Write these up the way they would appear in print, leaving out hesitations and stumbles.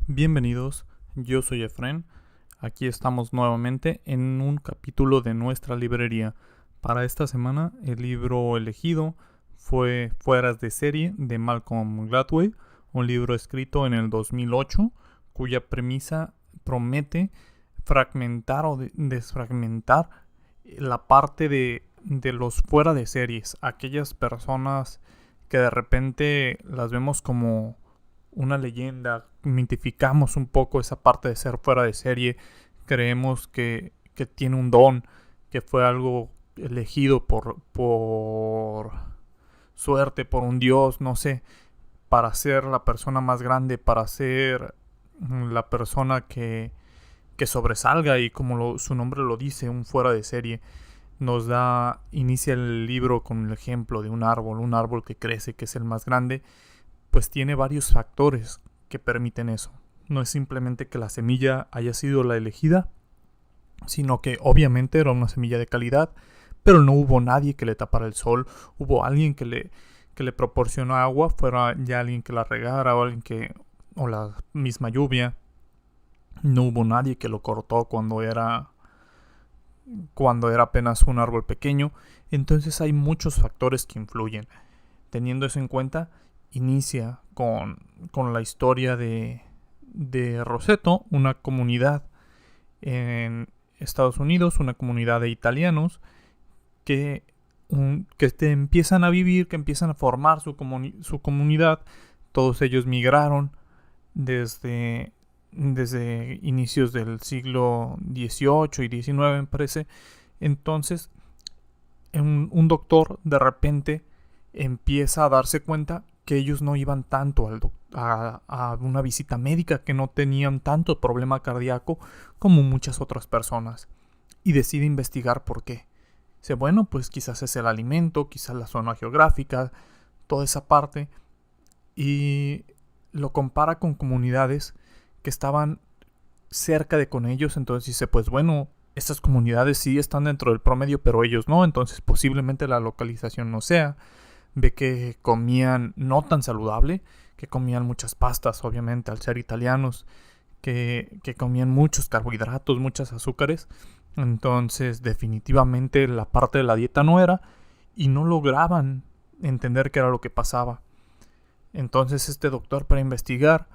Bienvenidos, yo soy Efren. Aquí estamos nuevamente en un capítulo de nuestra librería. Para esta semana el libro elegido fue Fueras de serie de Malcolm Gladwell, un libro escrito en el 2008 cuya premisa promete fragmentar o desfragmentar la parte de los fuera de series, aquellas personas que de repente las vemos como una leyenda, mitificamos un poco esa parte de ser fuera de serie, creemos que tiene un don, que fue algo elegido por suerte, por un dios, no sé, para ser la persona más grande, para ser la persona que sobresalga y como su nombre lo dice, un fuera de serie. Inicia el libro con el ejemplo de un árbol que crece, que es el más grande, pues tiene varios factores que permiten eso. No es simplemente que la semilla haya sido la elegida, sino que obviamente era una semilla de calidad, pero no hubo nadie que le tapara el sol, hubo alguien que le proporcionó agua, fuera ya alguien que la regara o la misma lluvia. No hubo nadie que lo cortó cuando era apenas un árbol pequeño. Entonces hay muchos factores que influyen. Teniendo eso en cuenta, inicia con la historia de Roseto, una comunidad en Estados Unidos, una comunidad de italianos que empiezan a vivir, que empiezan a formar su comunidad. Todos ellos migraron desde inicios del siglo XVIII y XIX, me parece. Entonces, un doctor de repente empieza a darse cuenta que ellos no iban tanto a una visita médica, que no tenían tanto problema cardíaco como muchas otras personas. Y decide investigar por qué. Dice, bueno, pues quizás es el alimento, quizás la zona geográfica, toda esa parte. Y lo compara con comunidades que estaban cerca de con ellos. Entonces dice, pues bueno, estas comunidades sí están dentro del promedio, pero ellos no. Entonces posiblemente la localización no sea. Ve que comían no tan saludable, que comían muchas pastas, obviamente, al ser italianos, que comían muchos carbohidratos, muchos azúcares. Entonces, definitivamente la parte de la dieta no era, y no lograban entender qué era lo que pasaba. Entonces, este doctor, para investigar,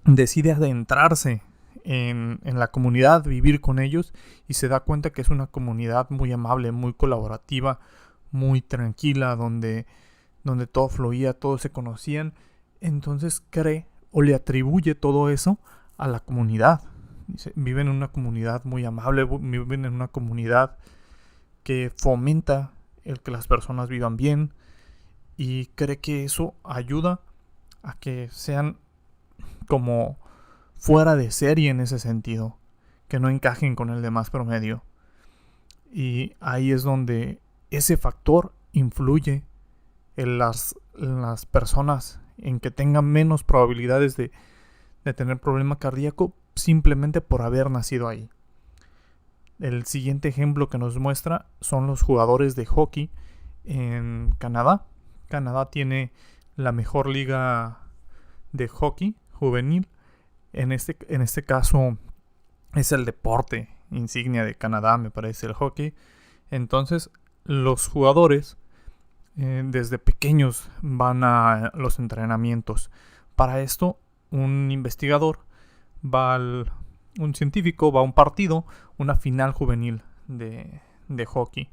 decide adentrarse en la comunidad, vivir con ellos, y se da cuenta que es una comunidad muy amable, muy colaborativa, muy tranquila, donde todo fluía, todos se conocían. Entonces cree o le atribuye todo eso a la comunidad. Dice, viven en una comunidad muy amable, viven en una comunidad que fomenta el que las personas vivan bien, y cree que eso ayuda a que sean como fuera de serie en ese sentido, que no encajen con el demás promedio. Y ahí es donde ese factor influye en las personas, en que tengan menos probabilidades de tener problema cardíaco simplemente por haber nacido ahí. El siguiente ejemplo que nos muestra son los jugadores de hockey en Canadá. Canadá tiene la mejor liga de hockey juvenil. En este caso es el deporte insignia de Canadá, me parece, el hockey. Entonces, los jugadores desde pequeños van a los entrenamientos. Para esto, un investigador un científico va a un partido, una final juvenil de hockey.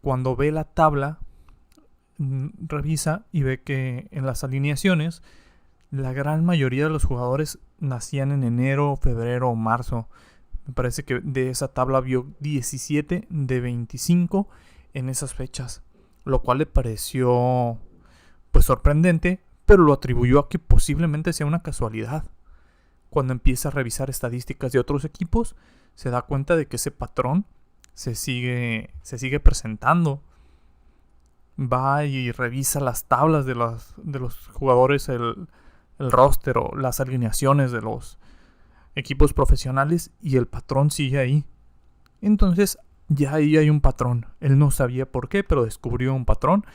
Cuando ve la tabla, revisa y ve que en las alineaciones la gran mayoría de los jugadores nacían en enero, febrero o marzo. Me parece que de esa tabla vio 17 de 25 en esas fechas, lo cual le pareció pues sorprendente, pero lo atribuyó a que posiblemente sea una casualidad. Cuando empieza a revisar estadísticas de otros equipos, se da cuenta de que ese patrón se sigue presentando. Va y revisa las tablas de los jugadores, el roster o las alineaciones de los equipos profesionales, y el patrón sigue ahí. Entonces ya ahí hay un patrón. Él no sabía por qué, pero descubrió un patrón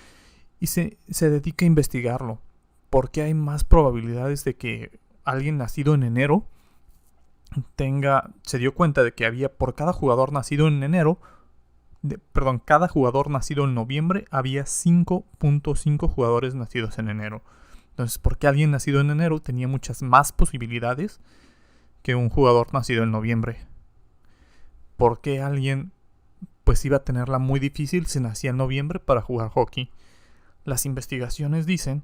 y se dedica a investigarlo. ¿Por qué hay más probabilidades de que alguien nacido en enero se dio cuenta de que había por cada jugador nacido en enero, cada jugador nacido en noviembre, había 5.5 jugadores nacidos en enero. Entonces, ¿por qué alguien nacido en enero tenía muchas más posibilidades que un jugador nacido en noviembre? ¿Por qué alguien pues iba a tenerla muy difícil si nacía en noviembre para jugar hockey? Las investigaciones dicen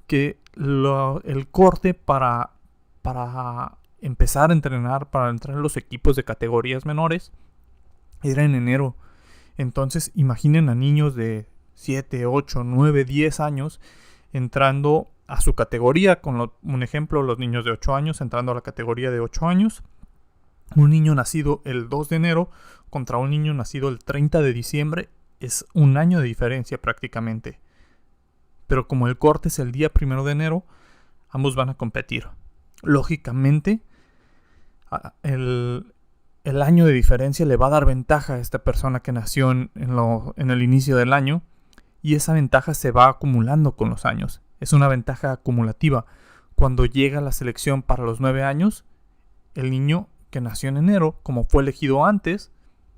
que el corte para empezar a entrenar, para entrar en los equipos de categorías menores, era en enero. Entonces imaginen a niños de 7, 8, 9, 10 años entrando a su categoría. Un ejemplo, los niños de 8 años entrando a la categoría de 8 años. Un niño nacido el 2 de enero contra un niño nacido el 30 de diciembre. Es un año de diferencia prácticamente. Pero como el corte es el día 1 de enero, ambos van a competir. Lógicamente, el año de diferencia le va a dar ventaja a esta persona que nació en el inicio del año, y esa ventaja se va acumulando con los años. Es una ventaja acumulativa. Cuando llega la selección para los 9 años, el niño que nació en enero, como fue elegido antes,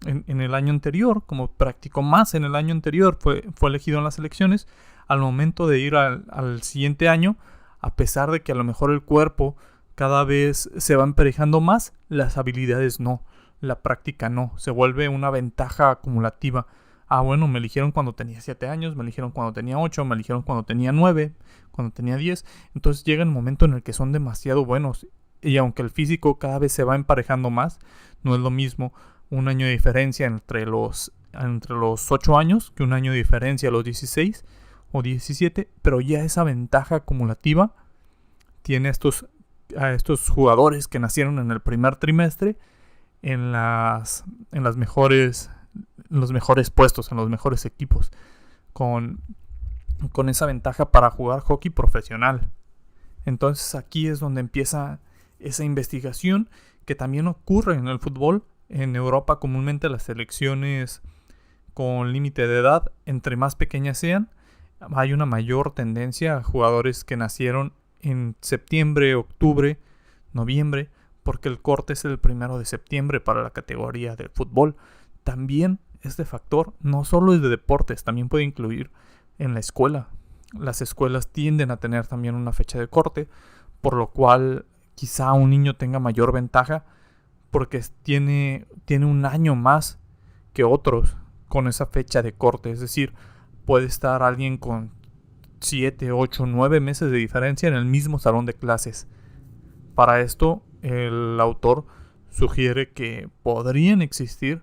en el año anterior, como practicó más en el año anterior, fue elegido en las selecciones, al momento de ir al siguiente año, a pesar de que a lo mejor el cuerpo cada vez se va emparejando más, las habilidades no, la práctica no, se vuelve una ventaja acumulativa. Bueno, me eligieron cuando tenía 7 años, me eligieron cuando tenía 8, me eligieron cuando tenía 9, cuando tenía 10. Entonces llega el momento en el que son demasiado buenos. Y aunque el físico cada vez se va emparejando más, no es lo mismo un año de diferencia entre los 8 años que un año de diferencia a los 16 o 17. Pero ya esa ventaja acumulativa tiene a estos jugadores que nacieron en el primer trimestre en los mejores puestos, en los mejores equipos, con esa ventaja para jugar hockey profesional. Entonces aquí es donde empieza esa investigación que también ocurre en el fútbol. En Europa comúnmente las selecciones con límite de edad, entre más pequeñas sean, hay una mayor tendencia a jugadores que nacieron en septiembre, octubre, noviembre, porque el corte es el 1 de septiembre para la categoría de fútbol. También este factor no solo es de deportes, también puede incluir en la escuela. Las escuelas tienden a tener también una fecha de corte, por lo cual quizá un niño tenga mayor ventaja porque tiene un año más que otros con esa fecha de corte. Es decir, puede estar alguien con 7, 8, 9 meses de diferencia en el mismo salón de clases. Para esto, el autor sugiere que podrían existir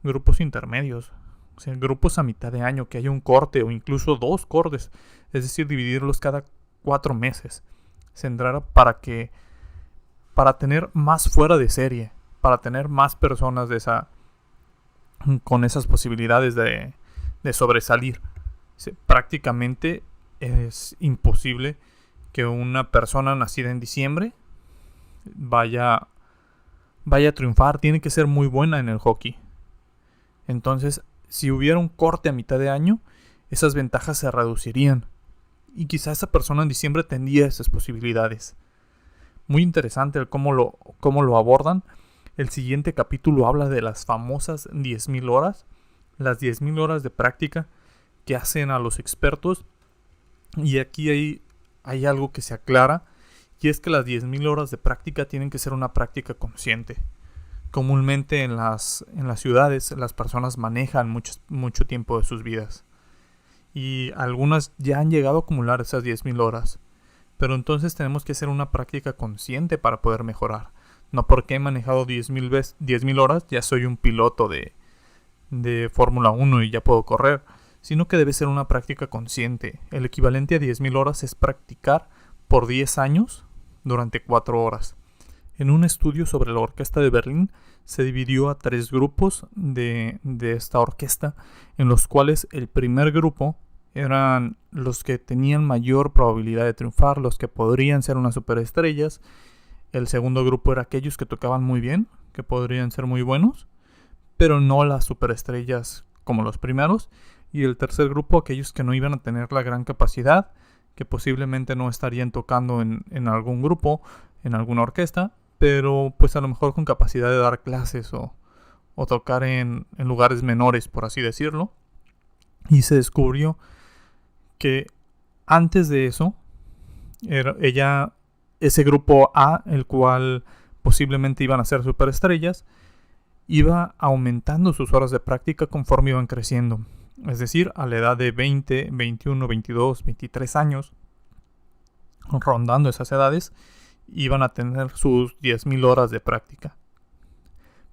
grupos intermedios, o sea, grupos a mitad de año, que haya un corte o incluso 2 cortes, es decir, dividirlos cada 4 meses. Para tener más fuera de serie, para tener más personas con esas posibilidades de sobresalir. Prácticamente es imposible que una persona nacida en diciembre vaya a triunfar. Tiene que ser muy buena en el hockey. Entonces, si hubiera un corte a mitad de año, esas ventajas se reducirían. Y quizá esa persona en diciembre tendría esas posibilidades. Muy interesante el cómo lo abordan. El siguiente capítulo habla de las famosas 10.000 horas. Las 10.000 horas de práctica que hacen a los expertos. Y aquí hay algo que se aclara. Y es que las 10.000 horas de práctica tienen que ser una práctica consciente. Comúnmente en las ciudades las personas manejan mucho tiempo de sus vidas. Y algunas ya han llegado a acumular esas 10.000 horas. Pero entonces tenemos que hacer una práctica consciente para poder mejorar. No porque he manejado 10.000 horas ya soy un piloto de Fórmula 1 y ya puedo correr. Sino que debe ser una práctica consciente. El equivalente a 10.000 horas es practicar por 10 años durante 4 horas. En un estudio sobre la Orquesta de Berlín se dividió a 3 grupos de esta orquesta, en los cuales el primer grupo eran los que tenían mayor probabilidad de triunfar, los que podrían ser unas superestrellas. El segundo grupo era aquellos que tocaban muy bien, que podrían ser muy buenos, pero no las superestrellas como los primeros. Y el tercer grupo, aquellos que no iban a tener la gran capacidad, que posiblemente no estarían tocando en algún grupo, en alguna orquesta, pero pues a lo mejor con capacidad de dar clases o tocar en lugares menores, por así decirlo. Y se descubrió que antes de eso, ese grupo A, el cual posiblemente iban a ser superestrellas, iba aumentando sus horas de práctica conforme iban creciendo. Es decir, a la edad de 20, 21, 22, 23 años, rondando esas edades, iban a tener sus 10.000 horas de práctica.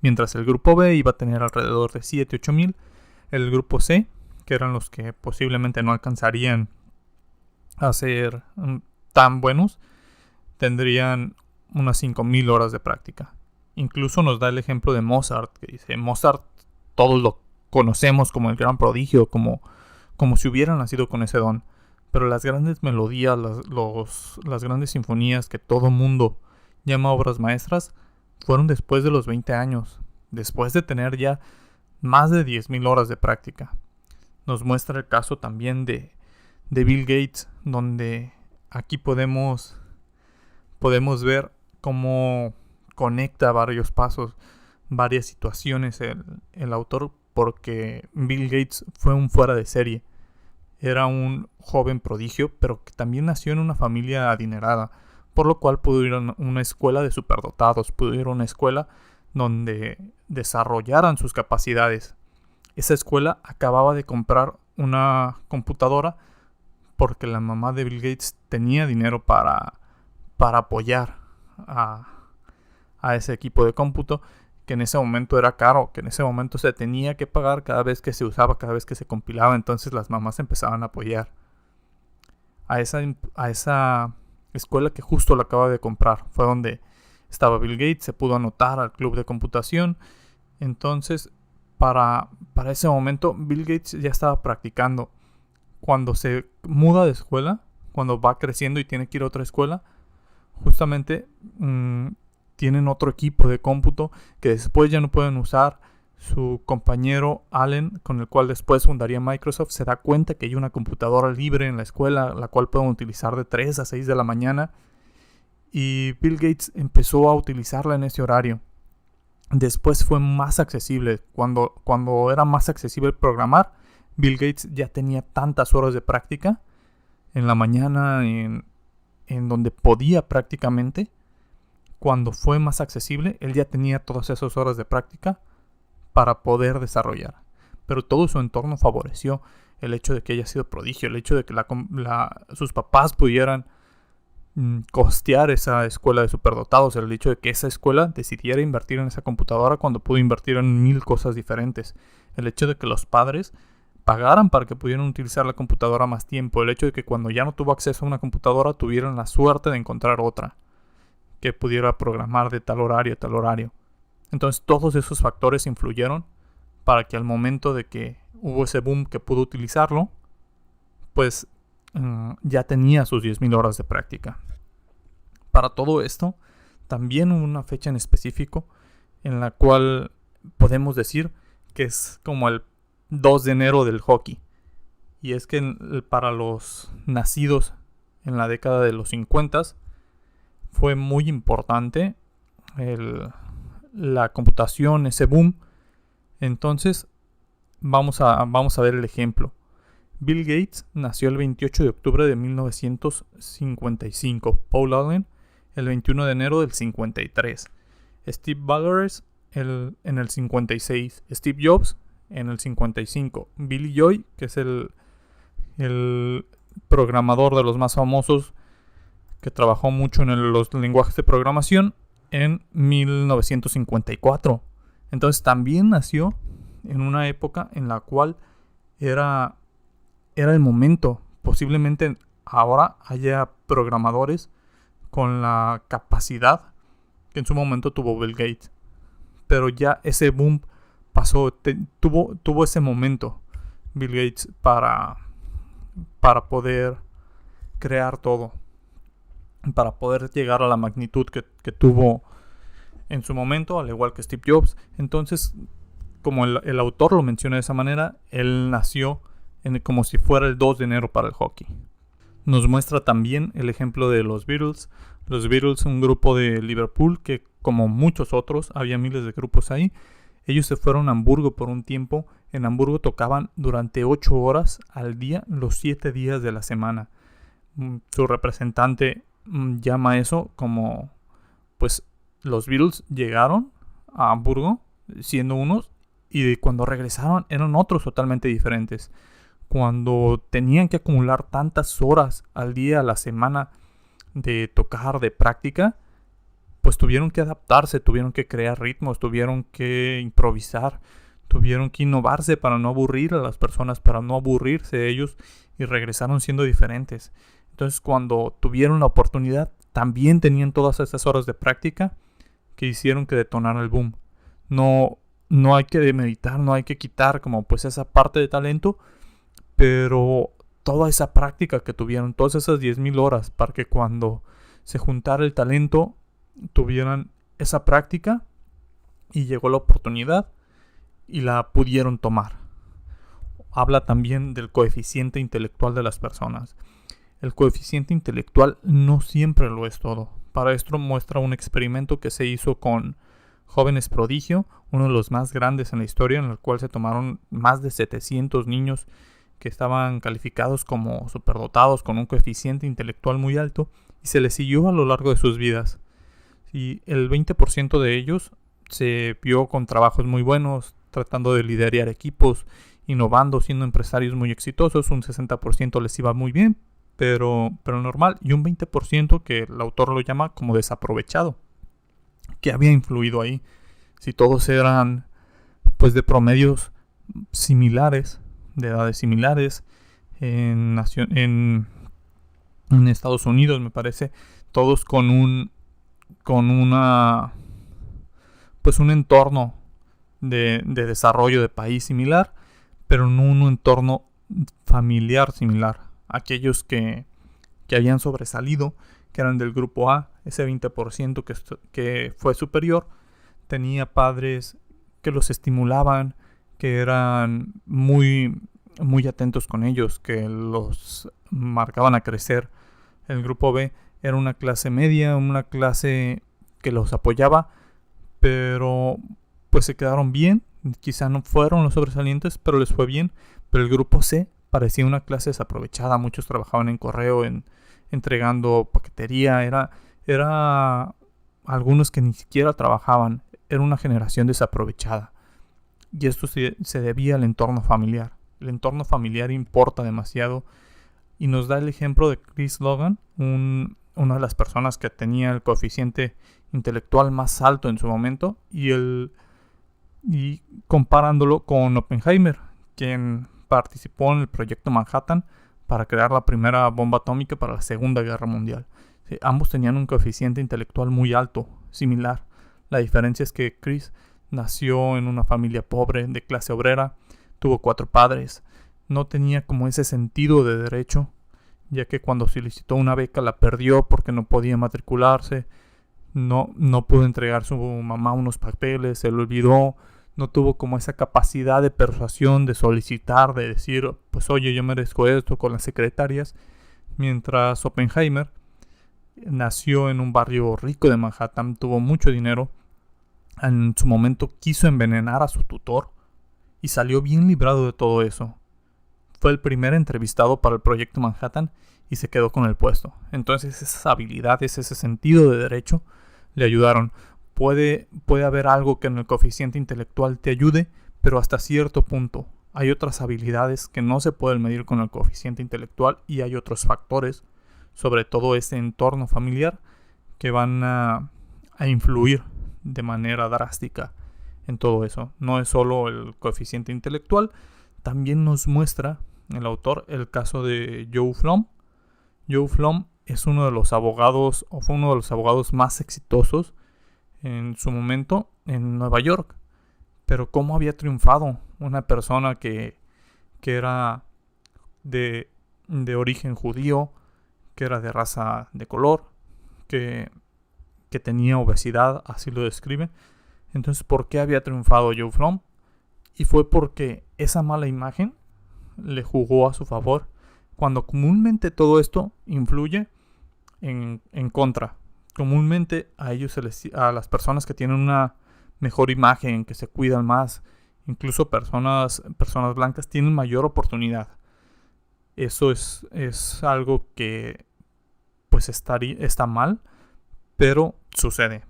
Mientras el grupo B iba a tener alrededor de 7, 8.000, el grupo C, que eran los que posiblemente no alcanzarían a ser tan buenos, tendrían unas 5.000 horas de práctica. Incluso nos da el ejemplo de Mozart, que dice, Mozart todos lo conocemos como el gran prodigio, como si hubiera nacido con ese don. Pero las grandes melodías, las grandes sinfonías que todo mundo llama obras maestras, fueron después de los 20 años, después de tener ya más de 10.000 horas de práctica. Nos muestra el caso también de Bill Gates, donde aquí podemos ver cómo conecta varios pasos, varias situaciones el autor, porque Bill Gates fue un fuera de serie. Era un joven prodigio, pero que también nació en una familia adinerada, por lo cual pudo ir a una escuela de superdotados, pudo ir a una escuela donde desarrollaran sus capacidades. Esa escuela acababa de comprar una computadora porque la mamá de Bill Gates tenía dinero para apoyar a ese equipo de cómputo, que en ese momento era caro, que en ese momento se tenía que pagar cada vez que se usaba, cada vez que se compilaba. Entonces las mamás empezaban a apoyar a esa escuela que justo la acaba de comprar. Fue donde estaba Bill Gates, se pudo anotar al club de computación. Entonces para ese momento Bill Gates ya estaba practicando. Cuando se muda de escuela, cuando va creciendo y tiene que ir a otra escuela, justamente tienen otro equipo de cómputo que después ya no pueden usar. Su compañero Allen, con el cual después fundaría Microsoft, se da cuenta que hay una computadora libre en la escuela, la cual pueden utilizar de 3 a 6 de la mañana. Y Bill Gates empezó a utilizarla en ese horario. Después fue más accesible. Cuando era más accesible programar, Bill Gates ya tenía tantas horas de práctica en la mañana, en donde podía prácticamente. Cuando fue más accesible, él ya tenía todas esas horas de práctica para poder desarrollar. Pero todo su entorno favoreció el hecho de que haya sido prodigio, el hecho de que sus papás pudieran costear esa escuela de superdotados, el hecho de que esa escuela decidiera invertir en esa computadora cuando pudo invertir en 1000 cosas diferentes, el hecho de que los padres pagaran para que pudieran utilizar la computadora más tiempo, el hecho de que cuando ya no tuvo acceso a una computadora tuvieran la suerte de encontrar otra que pudiera programar de tal horario a tal horario. Entonces todos esos factores influyeron para que al momento de que hubo ese boom que pudo utilizarlo, pues ya tenía sus 10.000 horas de práctica. Para todo esto, también hubo una fecha en específico en la cual podemos decir que es como el 2 de enero del hockey. Y es que para los nacidos en la década de los 50 fue muy importante la computación, ese boom. Entonces vamos a ver el ejemplo. Bill Gates nació el 28 de octubre de 1955. Paul Allen el 21 de enero del 53. Steve Ballmer en el 56. Steve Jobs en el 55. Billy Joy, que es el programador de los más famosos, que trabajó mucho en los lenguajes de programación, en 1954. Entonces también nació en una época en la cual era el momento. Posiblemente ahora haya programadores con la capacidad que en su momento tuvo Bill Gates. Pero ya ese boom pasó, tuvo ese momento Bill Gates para poder crear todo, para poder llegar a la magnitud que tuvo en su momento, al igual que Steve Jobs. Entonces, como el autor lo menciona de esa manera, él nació como si fuera el 2 de enero para el hockey. Nos muestra también el ejemplo de los Beatles. Los Beatles, un grupo de Liverpool que, como muchos otros, había miles de grupos ahí. Ellos se fueron a Hamburgo por un tiempo. En Hamburgo tocaban durante 8 horas al día, los 7 días de la semana. Su representante llama eso como, pues, los Beatles llegaron a Hamburgo siendo unos y cuando regresaron eran otros totalmente diferentes. Cuando tenían que acumular tantas horas al día, a la semana de tocar, de práctica, pues tuvieron que adaptarse, tuvieron que crear ritmos, tuvieron que improvisar, tuvieron que innovarse para no aburrir a las personas, para no aburrirse ellos, y regresaron siendo diferentes. Entonces, cuando tuvieron la oportunidad, también tenían todas esas horas de práctica que hicieron que detonara el boom. No hay que demeritar, no hay que quitar como pues esa parte de talento, pero toda esa práctica que tuvieron, todas esas 10,000 horas para que cuando se juntara el talento tuvieran esa práctica y llegó la oportunidad y la pudieron tomar. Habla también del coeficiente intelectual de las personas. El coeficiente intelectual no siempre lo es todo. Para esto muestra un experimento que se hizo con jóvenes prodigio, uno de los más grandes en la historia, en el cual se tomaron más de 700 niños que estaban calificados como superdotados con un coeficiente intelectual muy alto y se les siguió a lo largo de sus vidas. Y el 20% de ellos se vio con trabajos muy buenos, tratando de liderar equipos, innovando, siendo empresarios muy exitosos. Un 60% les iba muy bien, pero normal. Y un 20% que el autor lo llama como desaprovechado, que había influido ahí. Si todos eran pues de promedios similares, de edades similares, en Estados Unidos me parece, todos con un entorno de desarrollo de país similar, pero no un entorno familiar similar. Aquellos que habían sobresalido, que eran del grupo A, ese 20% que fue superior, tenía padres que los estimulaban, que eran muy, muy atentos con ellos, que los marcaban a crecer. El grupo B era una clase media, una clase que los apoyaba, pero pues se quedaron bien. Quizá no fueron los sobresalientes, pero les fue bien. Pero el grupo C parecía una clase desaprovechada. Muchos trabajaban en correo, entregando paquetería. Era algunos que ni siquiera trabajaban. Era una generación desaprovechada. Y esto se debía al entorno familiar. El entorno familiar importa demasiado. Y nos da el ejemplo de Chris Logan, una de las personas que tenía el coeficiente intelectual más alto en su momento, y comparándolo con Oppenheimer, quien participó en el proyecto Manhattan para crear la primera bomba atómica para la Segunda Guerra Mundial. Sí, ambos tenían un coeficiente intelectual muy alto, similar. La diferencia es que Chris nació en una familia pobre, de clase obrera, tuvo 4 padres, no tenía como ese sentido de derecho, ya que cuando solicitó una beca la perdió porque no podía matricularse, no pudo entregar a su mamá unos papeles, se le olvidó, no tuvo como esa capacidad de persuasión, de solicitar, de decir, pues oye, yo merezco esto con las secretarias, mientras Oppenheimer nació en un barrio rico de Manhattan, tuvo mucho dinero, en su momento quiso envenenar a su tutor y salió bien librado de todo eso. Fue el primer entrevistado para el proyecto Manhattan y se quedó con el puesto. Entonces esas habilidades, ese sentido de derecho le ayudaron. Puede haber algo que en el coeficiente intelectual te ayude, pero hasta cierto punto. Hay otras habilidades que no se pueden medir con el coeficiente intelectual y hay otros factores, sobre todo ese entorno familiar, que van a influir de manera drástica en todo eso. No es solo el coeficiente intelectual, también nos muestra el autor el caso de Joe Flom. Joe Flom es uno de los abogados, o fue uno de los abogados más exitosos en su momento en Nueva York. Pero cómo había triunfado una persona que era de origen judío, que era de raza de color, que tenía obesidad, así lo describe. Entonces, ¿por qué había triunfado Joe Flom? Y fue porque esa mala imagen le jugó a su favor cuando comúnmente todo esto influye en contra. Comúnmente a ellos a las personas que tienen una mejor imagen, que se cuidan más, incluso personas blancas tienen mayor oportunidad. Eso es algo que pues está mal, pero sucede.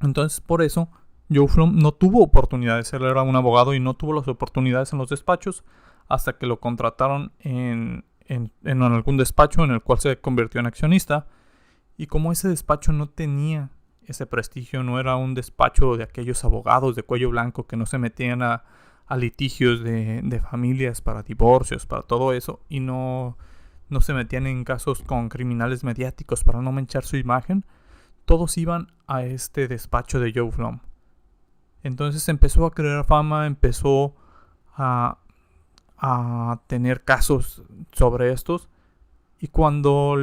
Entonces por eso Joe Flom no tuvo oportunidades. Él era un abogado y no tuvo las oportunidades en los despachos hasta que lo contrataron en algún despacho en el cual se convirtió en accionista. Y como ese despacho no tenía ese prestigio, no era un despacho de aquellos abogados de cuello blanco que no se metían a litigios de familias, para divorcios, para todo eso, y no se metían en casos con criminales mediáticos para no manchar su imagen, todos iban a este despacho de Joe Flom. Entonces empezó a crear fama, empezó a tener casos sobre estos. Y cuando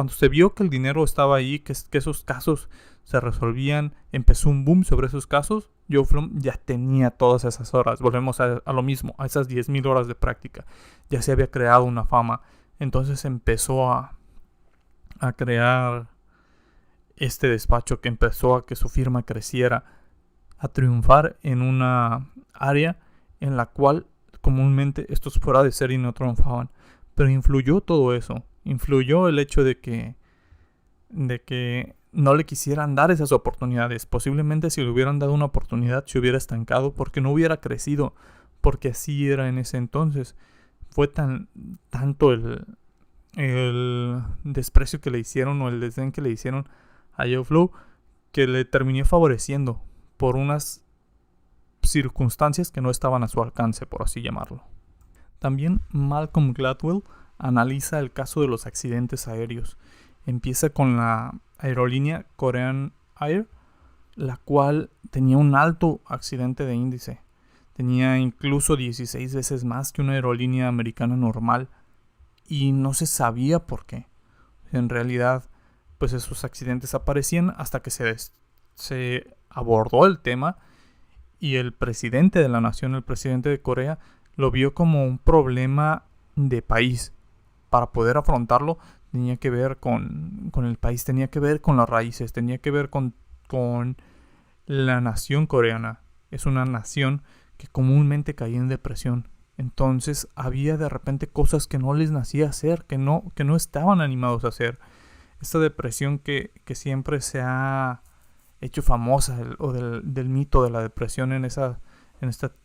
se vio que el dinero estaba ahí, que esos casos se resolvían, empezó un boom sobre esos casos. Joe Flom ya tenía todas esas horas. Volvemos a lo mismo, a esas 10,000 horas de práctica. Ya se había creado una fama. Entonces empezó a crear este despacho, que empezó a que su firma creciera, a triunfar en una área en la cual comúnmente estos fuera de serie no triunfaban. Pero influyó todo eso. Influyó el hecho de que no le quisieran dar esas oportunidades. Posiblemente si le hubieran dado una oportunidad se hubiera estancado porque no hubiera crecido. Porque así era en ese entonces. Fue tanto el desprecio que le hicieron o el desdén que le hicieron a Joe Flom que le terminó favoreciendo por unas circunstancias que no estaban a su alcance, por así llamarlo. También Malcolm Gladwell analiza el caso de los accidentes aéreos. Empieza con la aerolínea Korean Air, la cual tenía un alto accidente de índice. Tenía incluso 16 veces más que una aerolínea americana normal y no se sabía por qué. En realidad, pues esos accidentes aparecían hasta que se abordó el tema y el presidente de la nación, el presidente de Corea, lo vio como un problema de país. Para poder afrontarlo tenía que ver con el país, tenía que ver con las raíces, tenía que ver con la nación coreana. Es una nación que comúnmente caía en depresión. Entonces había de repente cosas que no les nacía hacer, que no estaban animados a hacer. Esta depresión que siempre se ha hecho famosa, o del mito de la depresión en estas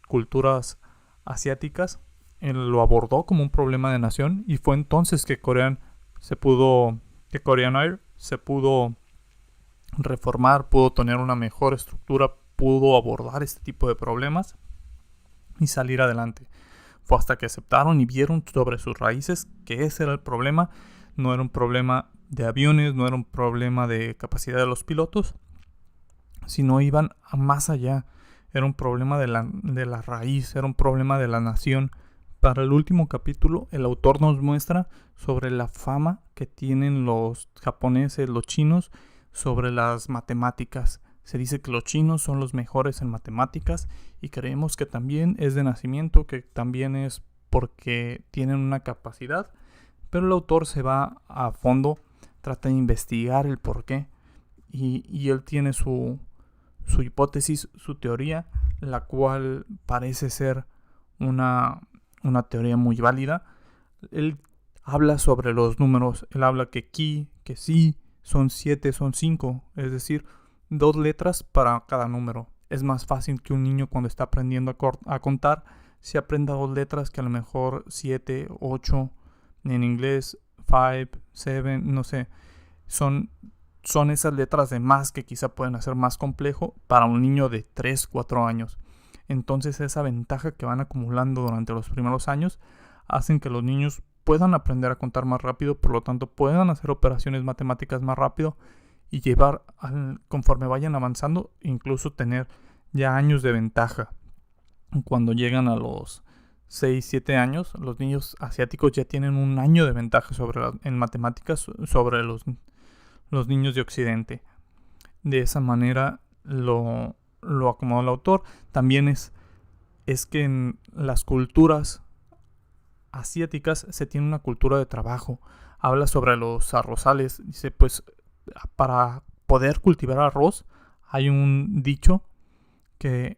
culturas asiáticas, él lo abordó como un problema de nación y fue entonces que Korean Air se pudo reformar, pudo tener una mejor estructura, pudo abordar este tipo de problemas y salir adelante. Fue hasta que aceptaron y vieron sobre sus raíces que ese era el problema. No era un problema de aviones, no era un problema de capacidad de los pilotos, sino iban más allá. Era un problema de la raíz, era un problema de la nación. Para el último capítulo, el autor nos muestra sobre la fama que tienen los japoneses, los chinos, sobre las matemáticas. Se dice que los chinos son los mejores en matemáticas y creemos que también es de nacimiento, que también es porque tienen una capacidad. Pero el autor se va a fondo, trata de investigar el porqué y él tiene su hipótesis, su teoría, la cual parece ser una teoría muy válida. Él habla sobre los números, él habla que sí, son 7, son 5, es decir, 2 letras para cada número. Es más fácil que un niño cuando está aprendiendo a contar se aprenda 2 letras que a lo mejor 7, 8, en inglés 5, 7, no sé. Son esas letras de más que quizá pueden hacer más complejo para un niño de 3, 4 años. Entonces esa ventaja que van acumulando durante los primeros años hacen que los niños puedan aprender a contar más rápido, por lo tanto puedan hacer operaciones matemáticas más rápido y llevar, conforme vayan avanzando, incluso tener ya años de ventaja. Cuando llegan a los 6, 7 años, los niños asiáticos ya tienen un año de ventaja en matemáticas sobre los niños de Occidente. De esa manera lo acomodó el autor. También es que en las culturas asiáticas se tiene una cultura de trabajo. Habla sobre los arrozales. Dice, pues, para poder cultivar arroz, hay un dicho que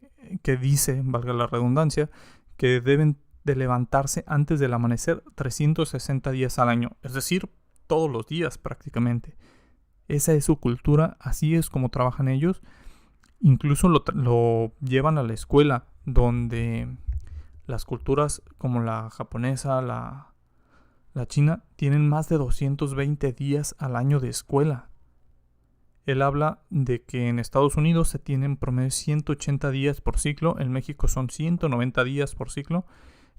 dice, valga la redundancia, que deben de levantarse antes del amanecer 360 días al año. Es decir, todos los días prácticamente. Esa es su cultura, así es como trabajan ellos. Incluso lo llevan a la escuela, donde las culturas como la japonesa, la china, tienen más de 220 días al año de escuela. Él habla de que en Estados Unidos se tienen promedio 180 días por ciclo, en México son 190 días por ciclo.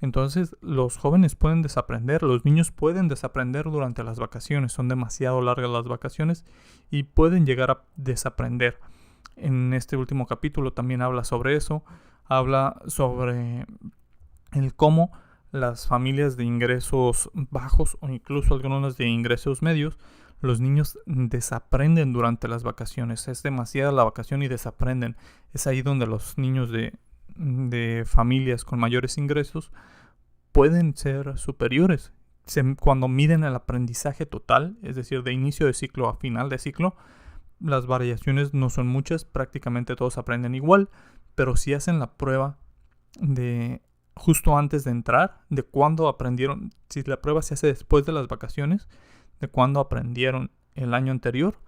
Entonces los jóvenes pueden desaprender, los niños pueden desaprender durante las vacaciones, son demasiado largas las vacaciones y pueden llegar a desaprender. En este último capítulo también habla sobre eso, habla sobre el cómo las familias de ingresos bajos o incluso algunas de ingresos medios, los niños desaprenden durante las vacaciones. Es demasiada la vacación y desaprenden. Es ahí donde los niños de familias con mayores ingresos pueden ser superiores. Cuando miden el aprendizaje total, es decir, de inicio de ciclo a final de ciclo, las variaciones no son muchas, prácticamente todos aprenden igual, pero si hacen la prueba de justo antes de entrar, de cuándo aprendieron, si la prueba se hace después de las vacaciones, de cuándo aprendieron el año anterior,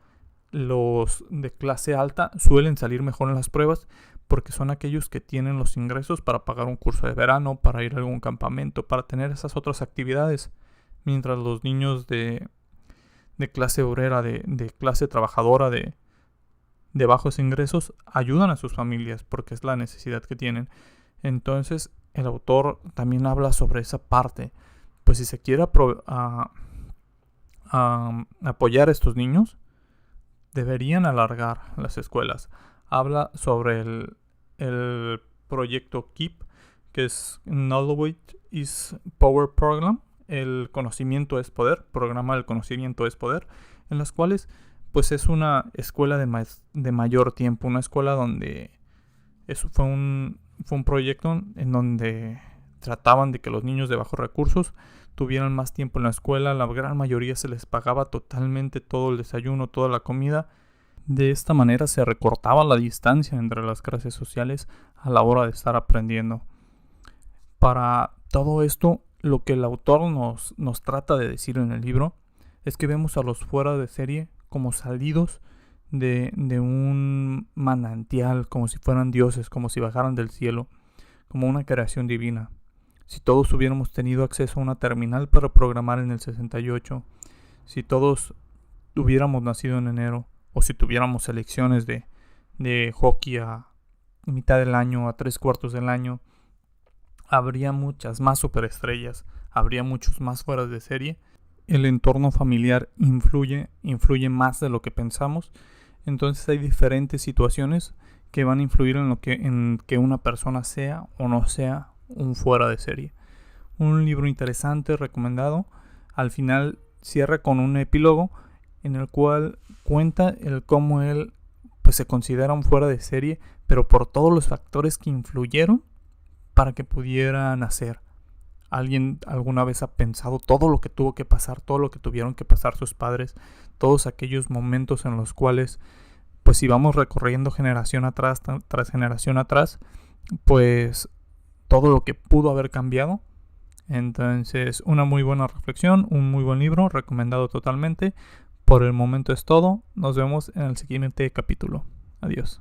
los de clase alta suelen salir mejor en las pruebas porque son aquellos que tienen los ingresos para pagar un curso de verano, para ir a algún campamento, para tener esas otras actividades, mientras los niños de clase obrera, de clase trabajadora, de bajos ingresos, ayudan a sus familias porque es la necesidad que tienen. Entonces el autor también habla sobre esa parte. Pues si se quiere apoyar a estos niños, deberían alargar las escuelas. Habla sobre el proyecto KEEP, que es Knowledge is Power Program. El conocimiento es poder, programa del conocimiento es poder, en las cuales pues es una escuela de mayor tiempo, una escuela donde eso fue un proyecto en donde trataban de que los niños de bajos recursos tuvieran más tiempo en la escuela. La gran mayoría se les pagaba totalmente todo el desayuno, toda la comida. De esta manera se recortaba la distancia entre las clases sociales a la hora de estar aprendiendo. Para todo esto, lo que el autor nos trata de decir en el libro es que vemos a los fuera de serie como salidos de un manantial, como si fueran dioses, como si bajaran del cielo, como una creación divina. Si todos hubiéramos tenido acceso a una terminal para programar en el 68, si todos hubiéramos nacido en enero, o si tuviéramos selecciones de hockey a mitad del año, a 3/4 del año, habría muchas más superestrellas, habría muchos más fueras de serie. El entorno familiar influye más de lo que pensamos. Entonces hay diferentes situaciones que van a influir en que una persona sea o no sea un fuera de serie. Un libro interesante, recomendado. Al final cierra con un epílogo en el cual cuenta el cómo él pues se considera un fuera de serie, pero por todos los factores que influyeron para que pudiera nacer. ¿Alguien alguna vez ha pensado todo lo que tuvo que pasar, todo lo que tuvieron que pasar sus padres, todos aquellos momentos en los cuales, pues si vamos recorriendo generación atrás, tras generación atrás, pues todo lo que pudo haber cambiado? Entonces, una muy buena reflexión, un muy buen libro, recomendado totalmente. Por el momento es todo. Nos vemos en el siguiente capítulo. Adiós.